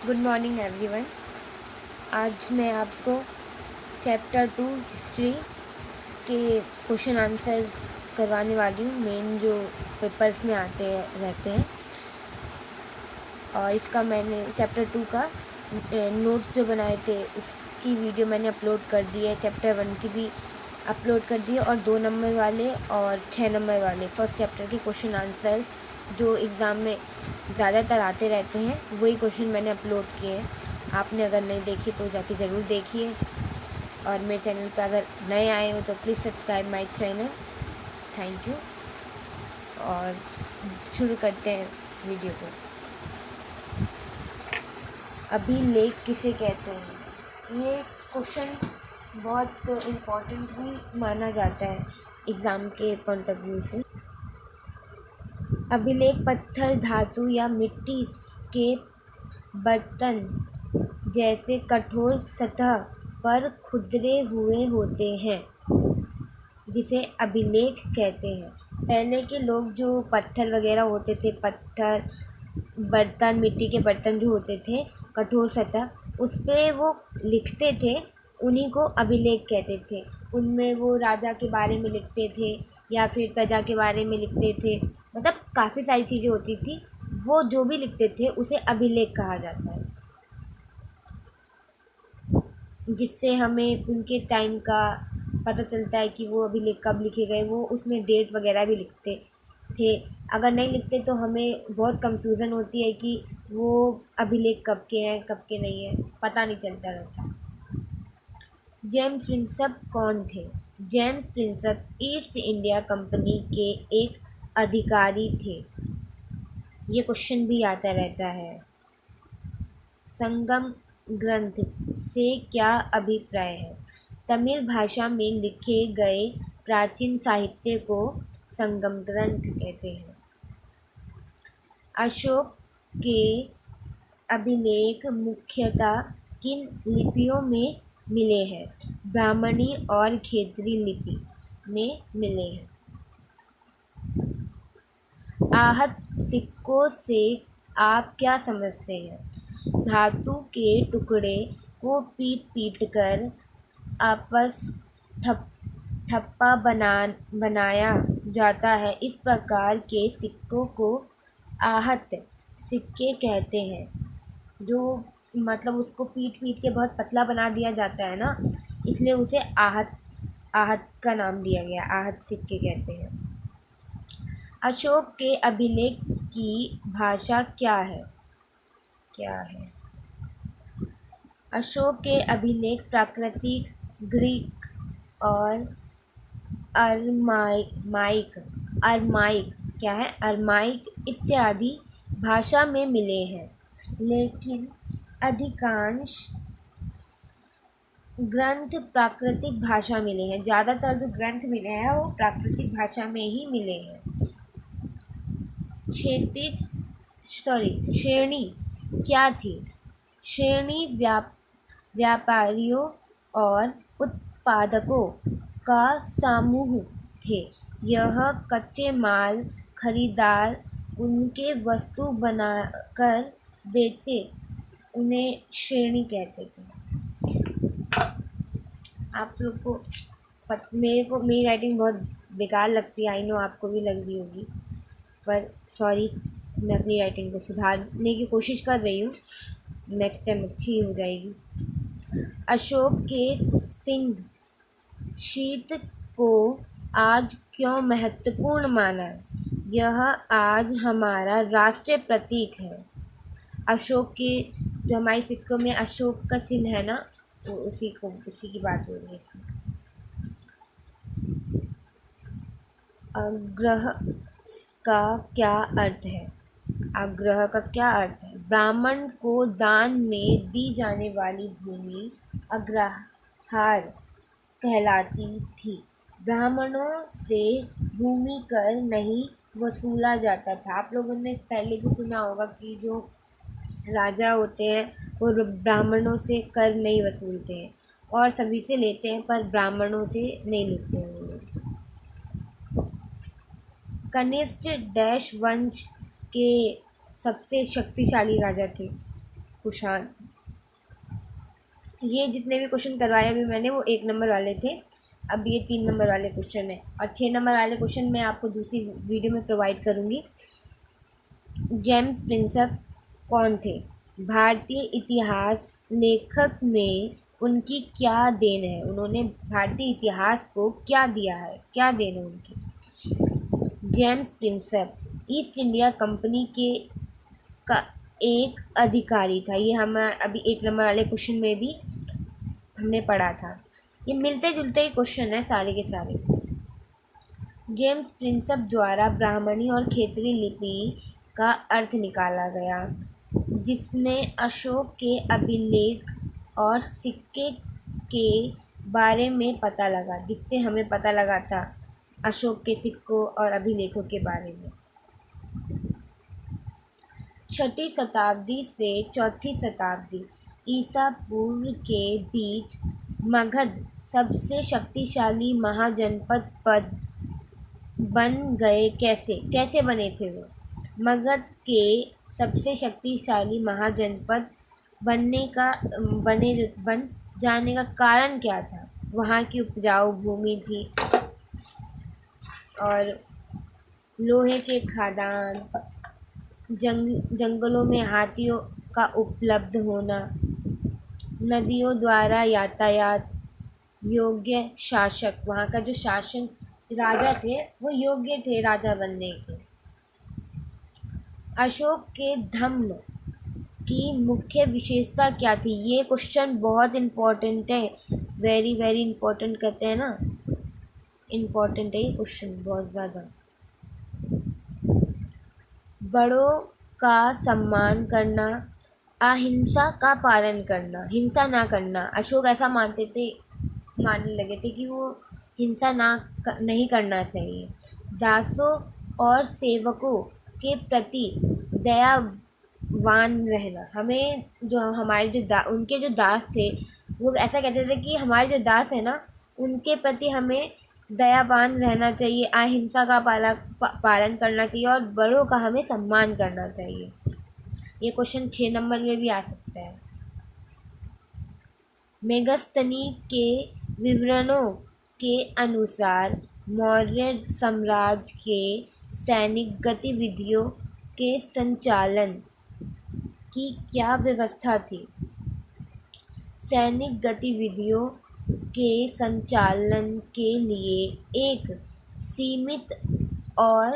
Good morning everyone. आज मैं आपको चैप्टर 2 हिस्ट्री के क्वेश्चन आंसर्स करवाने वाली हूँ, मेन जो पेपर्स में रहते हैं। और इसका मैंने चैप्टर 2 का नोट्स जो बनाए थे उसकी वीडियो मैंने अपलोड कर दी है। चैप्टर 1 की भी अपलोड कर दी है और 2 नंबर वाले और 6 नंबर वाले फर्स्ट चैप्टर के क्वेश्चन आंसर्स जो एग्ज़ाम में ज़्यादातर आते रहते हैं वही क्वेश्चन मैंने अपलोड किए हैं। आपने अगर नहीं देखी तो जाके ज़रूर देखिए, और मेरे चैनल पर अगर नए आए हो तो please subscribe my channel. Thank you. और शुरू करते हैं वीडियो को। अभिलेख किसे कहते हैं? ये क्वेश्चन बहुत इम्पोर्टेंट भी माना जाता है एग्ज़ाम के पॉइंट ऑफ व्यू से। अभिलेख पत्थर, धातु या मिट्टी के बर्तन जैसे कठोर सतह पर खुदरे हुए होते हैं, जिसे अभिलेख कहते हैं। पहले के लोग जो पत्थर वगैरह होते थे, पत्थर बर्तन, मिट्टी के बर्तन जो होते थे कठोर सतह, उस पर वो लिखते थे, उन्हीं को अभिलेख कहते थे। उनमें वो राजा के बारे में लिखते थे या फिर प्रजा के बारे में लिखते थे, मतलब काफ़ी सारी चीज़ें होती थी। वो जो भी लिखते थे उसे अभिलेख कहा जाता है, जिससे हमें उनके टाइम का पता चलता है कि वो अभिलेख कब लिखे गए। वो उसमें डेट वगैरह भी लिखते थे। अगर नहीं लिखते तो हमें बहुत कंफ्यूजन होती है कि वो अभिलेख कब के हैं कब के नहीं हैं, पता नहीं चलता रहता। जेम्स प्रिंसेप कौन थे? James Prinsep east India company के एक अधिकारी थे। ये क्वेश्चन भी आता रहता है। संगम ग्रंथ से क्या अभिप्राय है? तमिल भाषा में लिखे गए प्राचीन साहित्य को संगम ग्रंथ कहते हैं। अशोक के अभिलेख मुख्यतः किन लिपियों में मिले हैं? ब्राह्मणी और खेतरी लिपि में मिले हैं। आहत सिक्कों से आप क्या समझते हैं? धातु के टुकड़े को पीट कर आपस ठप्पा बनाया जाता है। इस प्रकार के सिक्कों को आहत सिक्के कहते हैं। जो मतलब उसको पीट के बहुत पतला बना दिया जाता है ना, इसलिए उसे आहत का नाम दिया गया, आहत सिक्के कहते हैं। अशोक के अभिलेख की भाषा क्या है? अशोक के अभिलेख प्राकृतिक, ग्रीक और अरमाइक इत्यादि भाषा में मिले हैं, लेकिन अधिकांश ग्रंथ प्राकृतिक भाषा मिले हैं। ज़्यादातर जो ग्रंथ मिले हैं वो प्राकृतिक भाषा में ही मिले हैं। श्रेणी क्या थी? श्रेणी व्यापारियों और उत्पादकों का समूह थे। यह कच्चे माल खरीदार उनके वस्तु बनाकर बेचे, उन्हें श्रेणी कहते थे। आप लोग को मेरी राइटिंग बहुत बेकार लगती है, आई नो आपको भी लग रही होगी, पर सॉरी, मैं अपनी राइटिंग को सुधारने की कोशिश कर रही हूँ। नेक्स्ट टाइम अच्छी हो जाएगी। अशोक के सिंह शीत को आज क्यों महत्वपूर्ण माना? यह आज हमारा राष्ट्रीय प्रतीक है। अशोक के जो हमारे सिक्कों में अशोक का चिन्ह है ना, वो उसी की बात हो रही है इसमें। आग्रह का क्या अर्थ है? आग्रह का क्या अर्थ है? ब्राह्मण को दान में दी जाने वाली भूमि अग्रहार कहलाती थी। ब्राह्मणों से भूमि कर नहीं वसूला जाता था। आप लोगों ने पहले भी सुना होगा कि जो राजा होते हैं वो ब्राह्मणों से कर नहीं वसूलते हैं, और सभी से लेते हैं पर ब्राह्मणों से नहीं लेते हैं। कनिष्क डैश वंश के सबसे शक्तिशाली राजा थे। कुषाण। ये जितने भी क्वेश्चन करवाए अभी मैंने वो 1 नंबर वाले थे, अब ये 3 नंबर वाले क्वेश्चन है और 6 नंबर वाले क्वेश्चन मैं आपको दूसरी वीडियो में प्रोवाइड करूँगी। जेम्स प्रिंसेप कौन थे? भारतीय इतिहास लेखक में उनकी क्या देन है? उन्होंने भारतीय इतिहास को क्या दिया है, क्या देन है उनकी? James Prinsep east India company के का एक अधिकारी था। ये हम अभी 1 नंबर वाले क्वेश्चन में भी हमने पढ़ा था। ये मिलते जुलते ही क्वेश्चन है सारे के सारे। जेम्स प्रिंसेप द्वारा ब्राह्मणी और खेतरी लिपि का अर्थ निकाला गया, जिसने अशोक के अभिलेख और सिक्के के बारे में पता लगा, जिससे हमें पता लगा था अशोक के सिक्कों और अभिलेखों के बारे में। 6ठी शताब्दी से 4ठी शताब्दी ईसा पूर्व के बीच मगध सबसे शक्तिशाली महाजनपद पद बन गए। कैसे बने थे वो? मगध के सबसे शक्तिशाली महाजनपद बन जाने का कारण क्या था? वहाँ की उपजाऊ भूमि थी और लोहे के खदान, जंगलों में हाथियों का उपलब्ध होना, नदियों द्वारा यातायात, योग्य शासक। वहाँ का जो शासन राजा थे वो योग्य थे राजा बनने के। अशोक के धम्म की मुख्य विशेषता क्या थी? ये क्वेश्चन बहुत इम्पोर्टेंट है, वेरी वेरी इम्पोर्टेंट कहते हैं ना, इम्पोर्टेंट है ये क्वेश्चन बहुत ज़्यादा। बड़ों का सम्मान करना, अहिंसा का पालन करना, हिंसा ना करना। अशोक ऐसा मानने लगे थे कि वो हिंसा नहीं करना चाहिए। दासों और सेवकों के प्रति दयावान रहना। हमें जो हमारे उनके जो दास थे वो ऐसा कहते थे कि हमारे जो दास है ना उनके प्रति हमें दयावान रहना चाहिए, अहिंसा का पालन करना चाहिए और बड़ों का हमें सम्मान करना चाहिए। ये क्वेश्चन 6 नंबर में भी आ सकता है। मेगस्थनी के विवरणों के अनुसार मौर्य साम्राज्य के सैनिक गतिविधियों के संचालन की क्या व्यवस्था थी? सैनिक गतिविधियों के संचालन के लिए एक सीमित और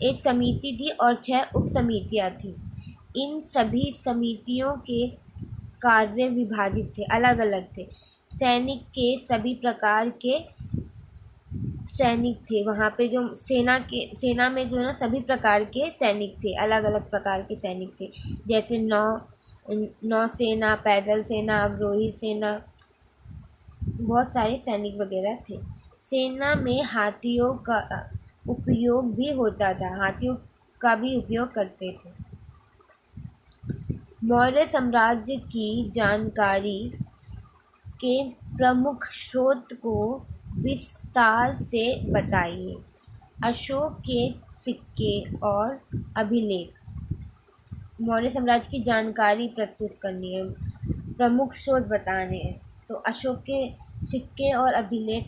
एक समिति थी और 6 उप समितियाँ थीं। इन सभी समितियों के कार्य विभाजित थे, अलग अलग थे। सैनिक के सभी प्रकार के सैनिक थे। वहाँ पे जो सेना में जो है ना सभी प्रकार के सैनिक थे, अलग अलग प्रकार के सैनिक थे। जैसे नौसेना, पैदल सेना, अवरोही सेना, बहुत सारे सैनिक वगैरह थे। सेना में हाथियों का उपयोग भी होता था, हाथियों का भी उपयोग करते थे। मौर्य साम्राज्य की जानकारी के प्रमुख स्रोत को विस्तार से बताइए। अशोक के सिक्के और अभिलेख। मौर्य साम्राज्य की जानकारी प्रस्तुत करनी है, प्रमुख स्रोत बताने हैं। तो अशोक के सिक्के और अभिलेख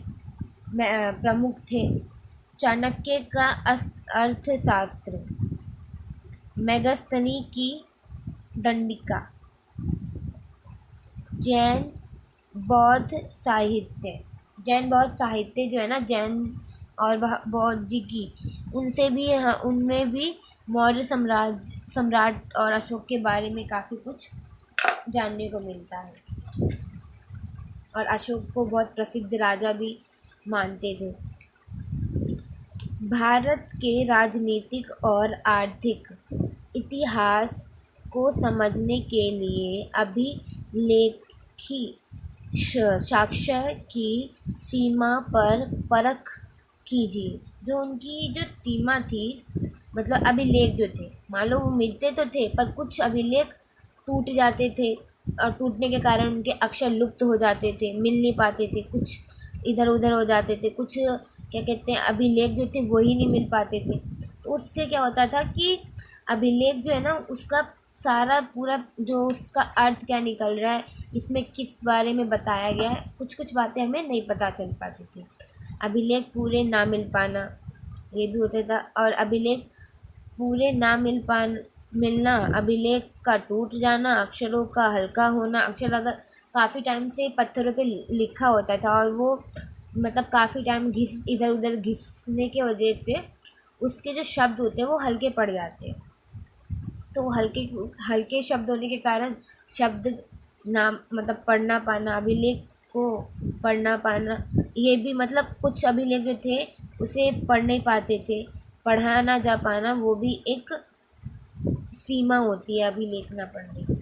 प्रमुख थे। चाणक्य का अर्थशास्त्र, मेगस्थनी की दंडिका, जैन बौद्ध साहित्य जो है ना, जैन और बौद्धिकी, उनमें भी मौर्य सम्राट और अशोक के बारे में काफ़ी कुछ जानने को मिलता है और अशोक को बहुत प्रसिद्ध राजा भी मानते थे। भारत के राजनीतिक और आर्थिक इतिहास को समझने के लिए अभिलेखी साक्ष्य की सीमा पर परख कीजिए। जो उनकी जो सीमा थी, मतलब अभिलेख जो थे, मान लो वो मिलते तो थे पर कुछ अभिलेख टूट जाते थे और टूटने के कारण उनके अक्षर लुप्त हो जाते थे, मिल नहीं पाते थे, कुछ इधर उधर हो जाते थे, कुछ क्या कहते हैं अभिलेख जो थे वही नहीं मिल पाते थे। तो उससे क्या होता था कि अभिलेख जो है ना, उसका सारा पूरा जो उसका अर्थ क्या निकल रहा है, इसमें किस बारे में बताया गया है, कुछ कुछ बातें हमें नहीं पता चल पाती थी। अभिलेख पूरे ना मिल पाना, ये भी होता था। और अभिलेख पूरे ना मिलना, अभिलेख का टूट जाना, अक्षरों का हल्का होना। अक्षर अगर काफ़ी टाइम से पत्थरों पे लिखा होता था और वो मतलब काफ़ी टाइम इधर उधर घिसने की वजह से उसके जो शब्द होते हैं वो हल्के पड़ जाते हैं। तो वो हल्के हल्के शब्द होने के कारण शब्द ना मतलब पढ़ ना पाना, अभिलेख को पढ़ ना पाना, ये भी मतलब कुछ अभिलेख जो थे उसे पढ़ नहीं पाते थे, पढ़ा ना जा पाना, वो भी एक सीमा होती है अभिलेख ना पढ़ने की।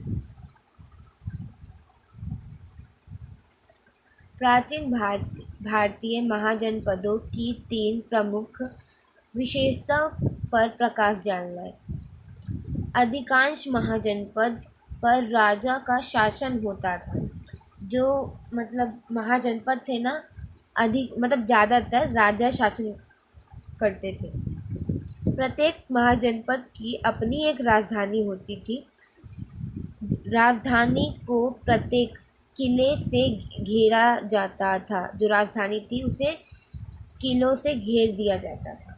प्राचीन भारतीय महाजनपदों की 3 प्रमुख विशेषताओं पर प्रकाश डालना है। अधिकांश महाजनपद पर राजा का शासन होता था। जो मतलब महाजनपद थे ना, अधिक मतलब ज़्यादातर राजा शासन करते थे। प्रत्येक महाजनपद की अपनी एक राजधानी होती थी। राजधानी को प्रत्येक किले से घेरा जाता था। जो राजधानी थी उसे किलों से घेर दिया जाता था।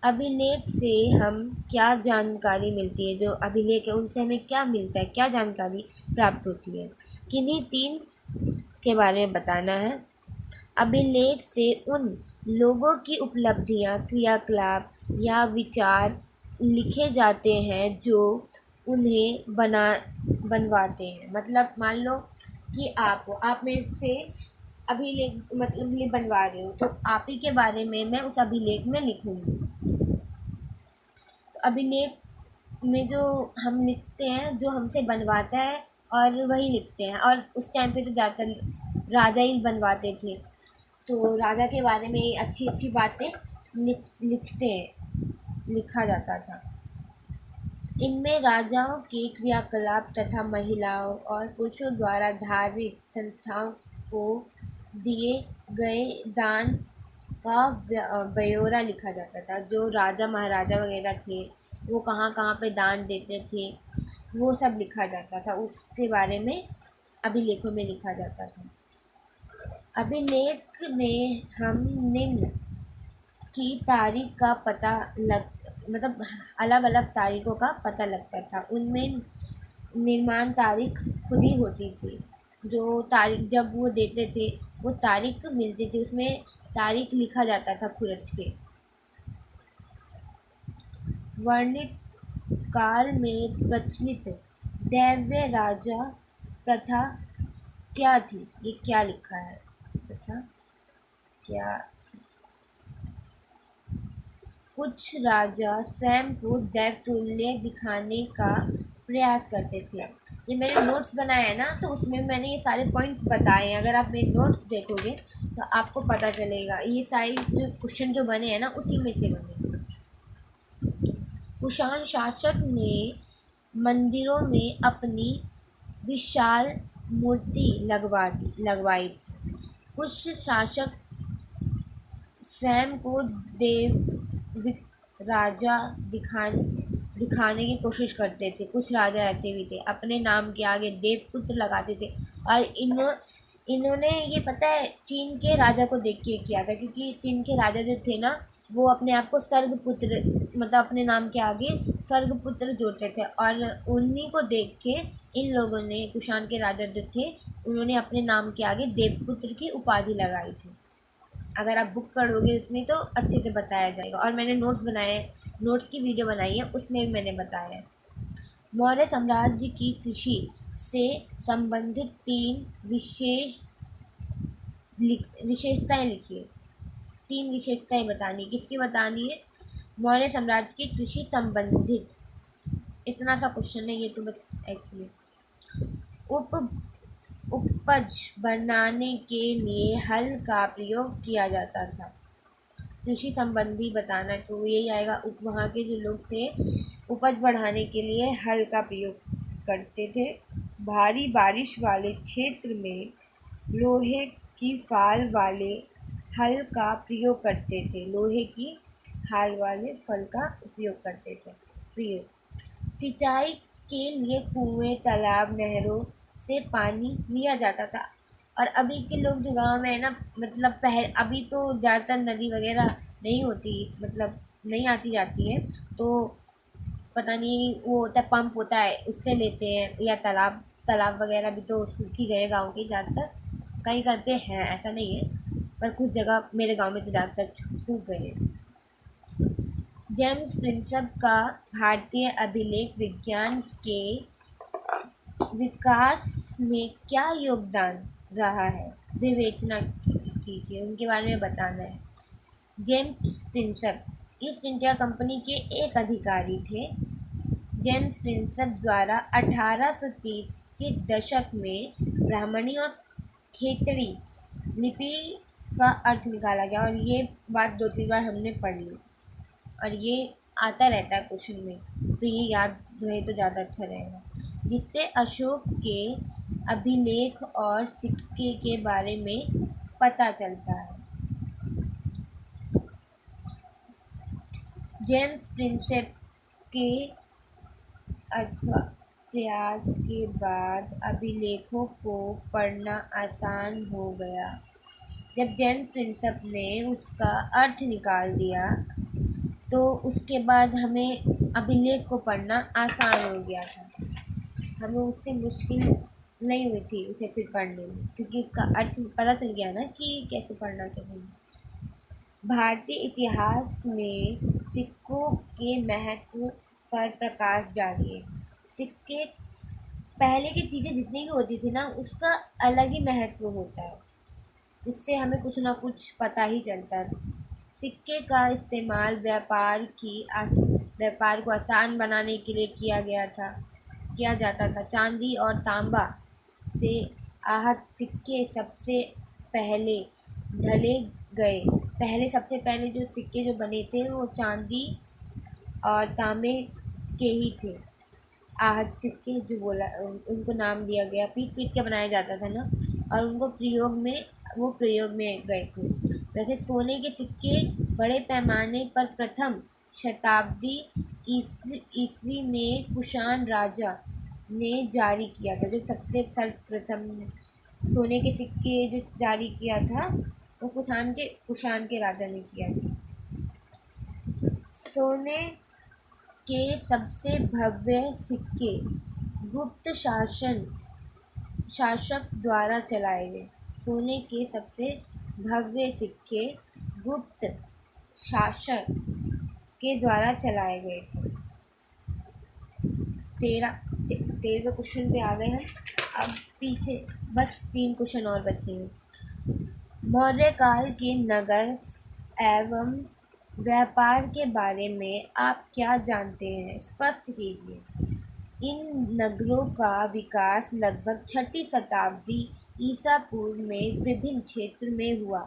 अभिलेख से हम क्या जानकारी मिलती है, जो अभिलेख है उनसे हमें क्या मिलता है, क्या जानकारी प्राप्त होती है, किन्हीं 3 के बारे में बताना है। अभिलेख से उन लोगों की उपलब्धियां, क्रियाकलाप या विचार लिखे जाते हैं जो उन्हें बनवाते हैं। मतलब मान लो कि आप में से अभिलेख मतलब ये बनवा रहे हो, तो आप ही के बारे में मैं उस अभिलेख में लिखूंगी। तो अभिलेख में जो हम लिखते हैं, जो हमसे बनवाता है और वही लिखते हैं। और उस टाइम पे तो ज़्यादातर राजा ही बनवाते थे, तो राजा के बारे में अच्छी अच्छी बातें लिखा जाता था। इनमें राजाओं के क्रियाकलाप तथा महिलाओं और पुरुषों द्वारा धार्मिक संस्थाओं को दिए गए दान का ब्यौरा लिखा जाता था। जो राजा महाराजा वगैरह थे वो कहाँ कहाँ पे दान देते थे, वो सब लिखा जाता था, उसके बारे में अभिलेखों में लिखा जाता था। अभिलेख में हम निम्न की तारीख का पता लग मतलब अलग अलग तारीखों का पता लगता था। उनमें निर्माण तारीख खुद ही होती थी। जो तारीख जब वो देते थे, वो तारीख मिलती थी, उसमें तारीख लिखा जाता था खुरच के। वर्णित काल में प्रचलित दैव्य राजा प्रथा क्या थी, ये क्या लिखा है, प्रथा क्या। कुछ राजा स्वयं को दैवतुल्य दिखाने का प्रयास करते थे। ये मैंने नोट्स बनाए हैं ना, तो उसमें मैंने ये सारे पॉइंट्स बताए हैं। अगर आप मेरे नोट्स देखोगे तो आपको पता चलेगा, ये सारी जो क्वेश्चन जो बने हैं ना उसी में से बने। कुषाण शासक ने मंदिरों में अपनी विशाल मूर्ति लगवाई थी। कुछ शासक स्वयं को देविक राजा दिखाने की कोशिश करते थे। कुछ राजा ऐसे भी थे, अपने नाम के आगे देवपुत्र लगाते थे। और इन्होंने ये पता है चीन के राजा को देख के किया था, क्योंकि चीन के राजा जो थे ना, वो अपने आप को स्वर्गपुत्र मतलब अपने नाम के आगे स्वर्गपुत्र जोड़ते थे। और उन्हीं को देख के इन लोगों ने, कुषाण के राजा जो थे, उन्होंने अपने नाम के आगे देवपुत्र की उपाधि लगाई थी। अगर आप बुक पढ़ोगे उसमें तो अच्छे से बताया जाएगा। और मैंने नोट्स बनाए हैं, नोट्स की वीडियो बनाई है, उसमें भी मैंने बताया है। मौर्य साम्राज्य की कृषि से संबंधित 3 विशेषताएं लिखिए। 3 विशेषताएं बतानी, किसकी बतानी है, मौर्य साम्राज्य की कृषि संबंधित। इतना सा क्वेश्चन है ये, तो बस ऐसे ही। उपज बनाने के लिए हल का प्रयोग किया जाता था। कृषि संबंधी बताना है तो यही आएगा। वहाँ के जो लोग थे उपज बढ़ाने के लिए हल का प्रयोग करते थे। भारी बारिश वाले क्षेत्र में लोहे की फाल वाले हल का प्रयोग करते थे। लोहे की हाल वाले फल का उपयोग करते थे। प्रयोग: सिंचाई के लिए कुएं, तालाब, नहरों से पानी लिया जाता था। और अभी के लोग जो गांव में है ना, मतलब अभी तो ज़्यादातर नदी वगैरह नहीं होती, मतलब नहीं आती जाती है, तो पता नहीं वो होता है, पंप होता है, उससे लेते हैं, या तालाब तालाब वगैरह भी तो सूख ही गए गाँव के ज़्यादातर। कहीं कहीं पे हैं, ऐसा नहीं है, पर कुछ जगह मेरे गांव में तो ज़्यादातर सूख गए हैं। जेम्स प्रिंसप का भारतीय अभिलेख विज्ञान के विकास में क्या योगदान रहा है, विवेचना कीजिए, उनके बारे में बताना है। James Prinsep east India company के एक अधिकारी थे। जेम्स प्रिंसप द्वारा 1830 के दशक में ब्राह्मणी और खेतड़ी लिपि का अर्थ निकाला गया, और ये बात 2-3 बार हमने पढ़ ली, और ये आता रहता है क्वेश्चन में, तो ये याद रहे तो ज़्यादा अच्छा रहेगा। जिससे अशोक के अभिलेख और सिक्के के बारे में पता चलता है। जेम्स प्रिंसेप के अथवा प्रयास के बाद अभिलेखों को पढ़ना आसान हो गया। जब जेम्स प्रिंसेप ने उसका अर्थ निकाल दिया, तो उसके बाद हमें अभिलेख को पढ़ना आसान हो गया था। हमें उससे मुश्किल नहीं हुई थी उसे फिर पढ़ने में, क्योंकि उसका अर्थ पता चल गया ना कि कैसे पढ़ना, कैसे नहीं। भारतीय इतिहास में सिक्कों के महत्व पर प्रकाश डालिए। सिक्के, पहले की चीज़ें जितनी भी होती थी ना, उसका अलग ही महत्व होता है, उससे हमें कुछ ना कुछ पता ही चलता है। सिक्के का इस्तेमाल व्यापार को आसान बनाने के लिए किया जाता था। चांदी और तांबा से आहत सिक्के सबसे पहले ढले गए। सबसे पहले जो सिक्के जो बने थे वो चांदी और तांबे के ही थे। आहत सिक्के जो बोला, उनको नाम दिया गया, पीट पीट के बनाया जाता था ना, और उनको प्रयोग में गए थे। वैसे सोने के सिक्के बड़े पैमाने पर प्रथम शताब्दी ईस्वी में कुषाण राजा ने जारी किया था। जो सबसे सर्वप्रथम सोने के सिक्के जो जारी किया था, वो कुषाण के राजा ने किया था। सोने के सबसे भव्य सिक्के गुप्त शासक द्वारा चलाए गए। सोने के सबसे भव्य सिक्के गुप्त शासक के द्वारा चलाए गए थे। 13वें क्वेश्चन पे आ गए हम। अब पीछे बस 3 क्वेश्चन और बचे हैं। मौर्य काल के नगर एवं व्यापार के बारे में आप क्या जानते हैं, स्पष्ट कीजिए। इन नगरों का विकास लगभग 6ठी शताब्दी ईसा पूर्व में विभिन्न क्षेत्र में हुआ।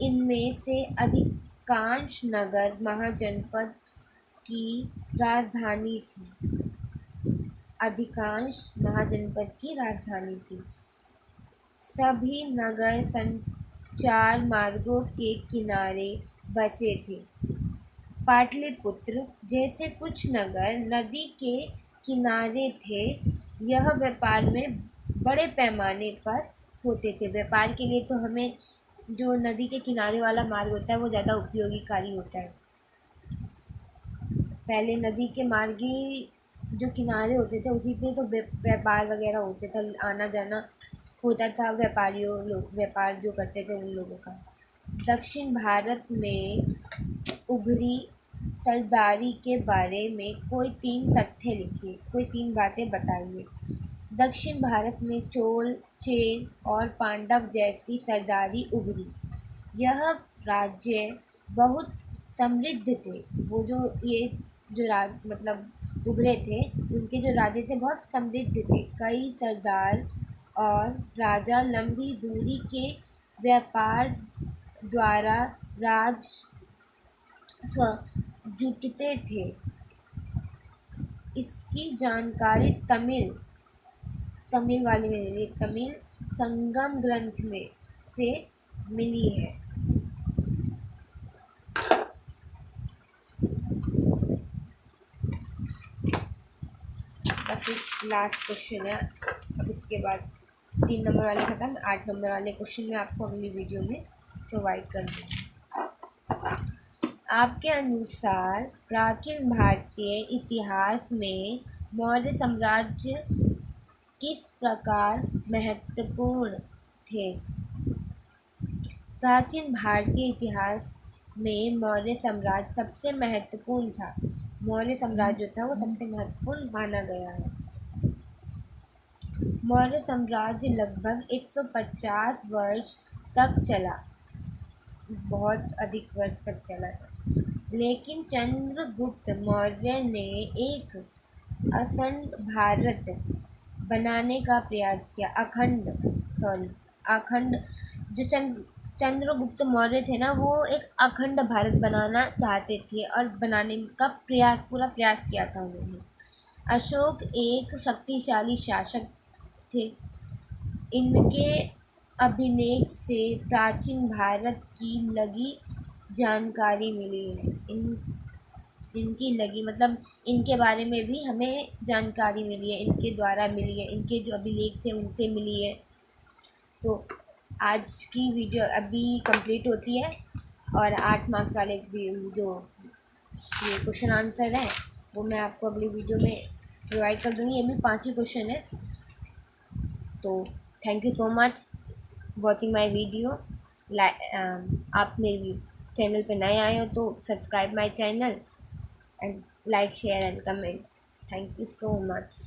इनमें से अधिकांश नगर महाजनपद की राजधानी थी। सभी नगर संचार मार्गों के किनारे बसे थे। पाटलिपुत्र जैसे कुछ नगर नदी के किनारे थे। यह व्यापार में बड़े पैमाने पर होते थे। व्यापार के लिए तो हमें जो नदी के किनारे वाला मार्ग होता है वो ज़्यादा उपयोगीकारी होता है। पहले नदी के मार्ग ही जो किनारे होते थे उसी से तो व्यापार वगैरह होते थे, आना जाना होता था व्यापार जो करते थे उन लोगों का। दक्षिण भारत में उभरी सरदारी के बारे में कोई 3 तथ्य लिखिए, कोई 3 बातें बताइए। दक्षिण भारत में चोल, चेर और पांडव जैसी सरदारी उभरी। यह राज्य बहुत समृद्ध थे। वो जो ये जो मतलब उभरे थे, उनके जो राज्य थे बहुत समृद्ध थे। कई सरदार और राजा लंबी दूरी के व्यापार द्वारा राजस्व जुटाते थे। इसकी जानकारी तमिल वाले में मिली, तमिल संगम ग्रंथ में से मिली है। बस एक लास्ट क्वेश्चन है, अब इसके बाद 3 नंबर वाले ख़त्म, 8 नंबर वाले क्वेश्चन मैं आपको अगली वीडियो में प्रोवाइड कर दूँगी। आपके अनुसार प्राचीन भारतीय इतिहास में मौर्य साम्राज्य किस प्रकार महत्वपूर्ण थे? प्राचीन भारतीय इतिहास में मौर्य साम्राज्य सबसे महत्वपूर्ण था। मौर्य साम्राज्य जो था वो सबसे महत्वपूर्ण माना गया है। मौर्य साम्राज्य लगभग 150 वर्ष तक चला, बहुत अधिक वर्ष तक चला था। लेकिन चंद्रगुप्त मौर्य ने एक अखंड भारत बनाने का प्रयास किया। अखंड जो चंद्रगुप्त मौर्य थे ना, वो एक अखंड भारत बनाना चाहते थे और बनाने का पूरा प्रयास किया था उन्होंने। अशोक एक शक्तिशाली शासक थे। इनके अभिलेख से प्राचीन भारत की लगी जानकारी मिली है। इनकी लगी मतलब इनके बारे में भी हमें जानकारी मिली है, इनके द्वारा मिली है, इनके जो अभिलेख थे उनसे मिली है। तो आज की वीडियो अभी कंप्लीट होती है और 8 मार्क्स वाले जो ये क्वेश्चन आंसर है वो मैं आपको अगली वीडियो में प्रोवाइड कर दूँगी। ये भी 5 ही क्वेश्चन है। तो thank you so much watching my video. आप मेरी चैनल पे नए आए हो तो subscribe my channel and like, share and comment. Thank you so much.